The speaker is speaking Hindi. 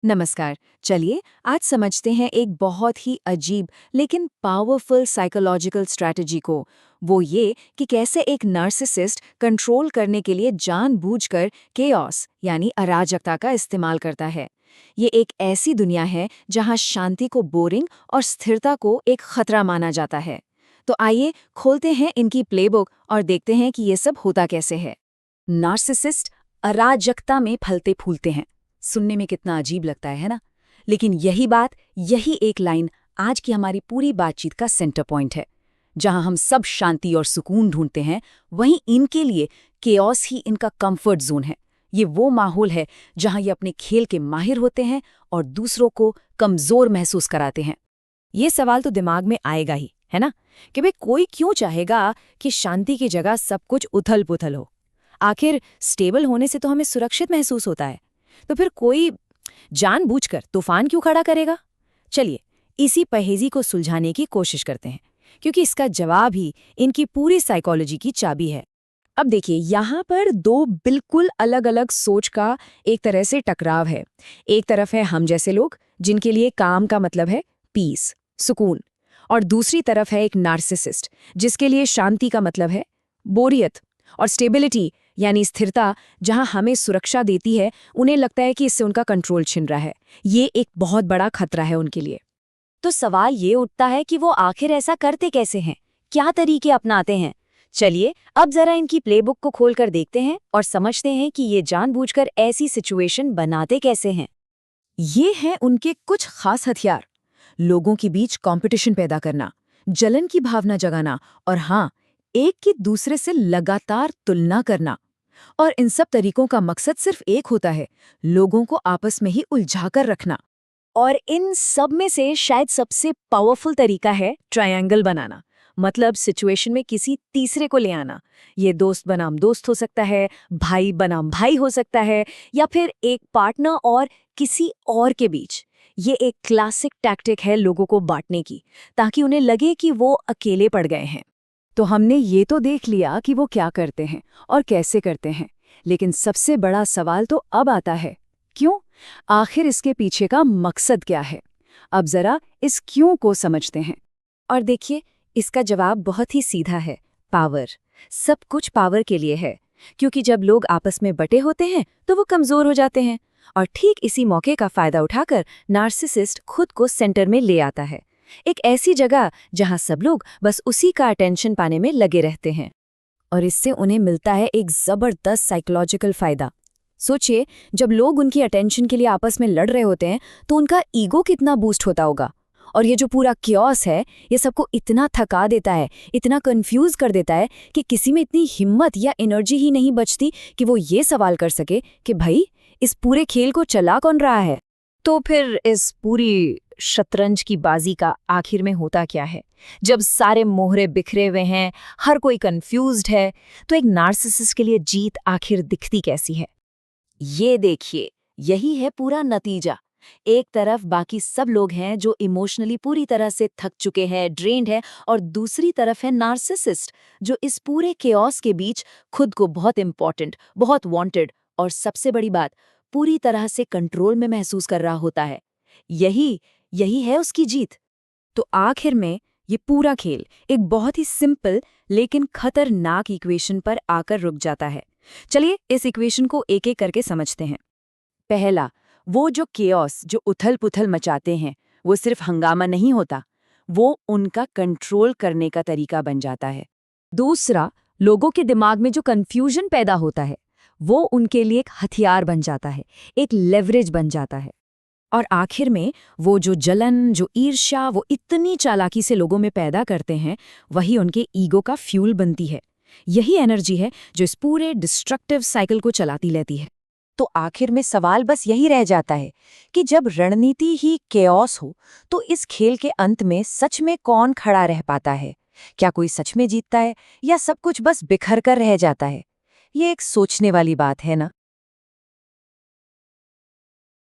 नमस्कार। चलिए आज समझते हैं एक बहुत ही अजीब लेकिन पावरफुल साइकोलॉजिकल स्ट्रैटेजी को। वो ये कि कैसे एक नार्सिसिस्ट कंट्रोल करने के लिए जानबूझकर केओस यानी अराजकता का इस्तेमाल करता है। ये एक ऐसी दुनिया है जहां शांति को बोरिंग और स्थिरता को एक खतरा माना जाता है। तो आइए खोलते हैं इनकी प्लेबुक और देखते हैं कि ये सब होता कैसे है। नार्सिसिस्ट अराजकता में फलते फूलते हैं। सुनने में कितना अजीब लगता है ना? लेकिन यही एक लाइन आज की हमारी पूरी बातचीत का सेंटर पॉइंट है। जहां हम सब शांति और सुकून ढूंढते हैं, वहीं इनके लिए केओस ही इनका कंफर्ट जोन है। ये वो माहौल है जहां ये अपने खेल के माहिर होते हैं और दूसरों को कमजोर महसूस कराते हैं। ये सवाल तो दिमाग में आएगा ही, है ना, कि भाई कोई क्यों चाहेगा कि शांति की जगह सब कुछ उथल-पुथल हो? आखिर स्टेबल होने से तो हमें सुरक्षित महसूस होता है। तो फिर कोई जानबूझकर तूफान क्यों खड़ा करेगा? चलिए इसी पहेली को सुलझाने की कोशिश करते हैं, क्योंकि इसका जवाब ही इनकी पूरी साइकोलॉजी की चाबी है। अब देखिए, यहाँ पर दो बिल्कुल अलग-अलग सोच का एक तरह से टकराव है। एक तरफ है हम जैसे लोग, जिनके लिए काम का मतलब है पीस, सुकून, और दूसरी तरफ है एक नार्सिसिस्ट, जिसके लिए शांति का मतलब है बोरियत और स्टेबिलिटी यानी स्थिरता। जहां हमें सुरक्षा देती है, उन्हें लगता है कि इससे उनका कंट्रोल छिन रहा है। ये एक बहुत बड़ा खतरा है उनके लिए। तो सवाल ये उठता है कि वो आखिर ऐसा करते कैसे हैं, क्या तरीके अपनाते हैं? चलिए अब जरा इनकी प्लेबुक को खोलकर देखते हैं और समझते हैं कि ये जानबूझकर ऐसी सिचुएशन बनाते कैसे हैं। ये हैं उनके कुछ खास हथियार। लोगों के बीच कंपटीशन पैदा करना, जलन की भावना जगाना और हाँ, एक की दूसरे से लगातार तुलना करना। और इन सब तरीकों का मकसद सिर्फ एक होता है, लोगों को आपस में ही उलझाकर रखना। और इन सब में से शायद सबसे पावरफुल तरीका है ट्रायंगल बनाना, मतलब सिचुएशन में किसी तीसरे को ले आना। ये दोस्त बनाम दोस्त हो सकता है, भाई बनाम भाई हो सकता है, या फिर एक पार्टनर और किसी और के बीच। ये एक क्लासिक टैक्टिक है लोगों को बांटने की, ताकि उन्हें लगे कि वो अकेले पड़ गए हैं। तो हमने ये तो देख लिया कि वो क्या करते हैं और कैसे करते हैं, लेकिन सबसे बड़ा सवाल तो अब आता है, क्यों? आखिर इसके पीछे का मकसद क्या है? अब जरा इस क्यों को समझते हैं। और देखिए, इसका जवाब बहुत ही सीधा है, पावर। सब कुछ पावर के लिए है, क्योंकि जब लोग आपस में बटे होते हैं तो वो कमजोर हो जाते हैं। और ठीक इसी मौके का फायदा उठाकर नार्सिसिस्ट खुद को सेंटर में ले आता है, एक ऐसी जगह जहां सब लोग बस उसी का अटेंशन पाने में लगे रहते हैं। और इससे उन्हें मिलता है एक जबरदस्त साइकोलॉजिकल फायदा। सोचिए, जब लोग उनकी अटेंशन के लिए आपस में लड़ रहे होते हैं तो उनका ईगो कितना बूस्ट होता होगा। और ये जो पूरा क्योस है, ये सबको इतना थका देता है, इतना कंफ्यूज कर देता है कि किसी में इतनी हिम्मत या एनर्जी ही नहीं बचती कि वो ये सवाल कर सके कि भाई इस पूरे खेल को चला कौन रहा है। तो फिर इस पूरी शतरंज की बाजी का आखिर में होता क्या है? जब सारे मोहरे बिखरे हुए हैं, हर कोई कंफ्यूज्ड है, तो एक नार्सिसिस्ट के लिए जीत आखिर दिखती कैसी है? ये देखिए, यही है पूरा नतीजा। एक तरफ बाकी सब लोग हैं जो इमोशनली पूरी तरह से थक चुके हैं, ड्रेन्ड है, और दूसरी तरफ है नार्सिसिस्ट, जो इस पूरे केओस के बीच खुद को बहुत इंपॉर्टेंट, बहुत वांटेड और सबसे बड़ी बात, पूरी तरह से कंट्रोल में महसूस कर रहा होता है। यही यही है उसकी जीत। तो आखिर में ये पूरा खेल एक बहुत ही सिंपल लेकिन खतरनाक इक्वेशन पर आकर रुक जाता है। चलिए इस इक्वेशन को एक एक करके समझते हैं। पहला, वो जो केओस, जो उथल-पुथल मचाते हैं, वो सिर्फ हंगामा नहीं होता, वो उनका कंट्रोल करने का तरीका बन जाता है। दूसरा, लोगों के दिमाग में जो कंफ्यूजन पैदा होता है, वो उनके लिए एक हथियार बन जाता है, एक लेवरेज बन जाता है। और आखिर में वो जो जलन, जो ईर्ष्या वो इतनी चालाकी से लोगों में पैदा करते हैं, वही उनके ईगो का फ्यूल बनती है। यही एनर्जी है जो इस पूरे डिस्ट्रक्टिव साइकिल को चलाती रहती है। तो आखिर में सवाल बस यही रह जाता है कि जब रणनीति ही केओस हो, तो इस खेल के अंत में सच में कौन खड़ा रह पाता है? क्या कोई सच में जीतता है या सब कुछ बस बिखर कर रह जाता है? ये एक सोचने वाली बात है ना।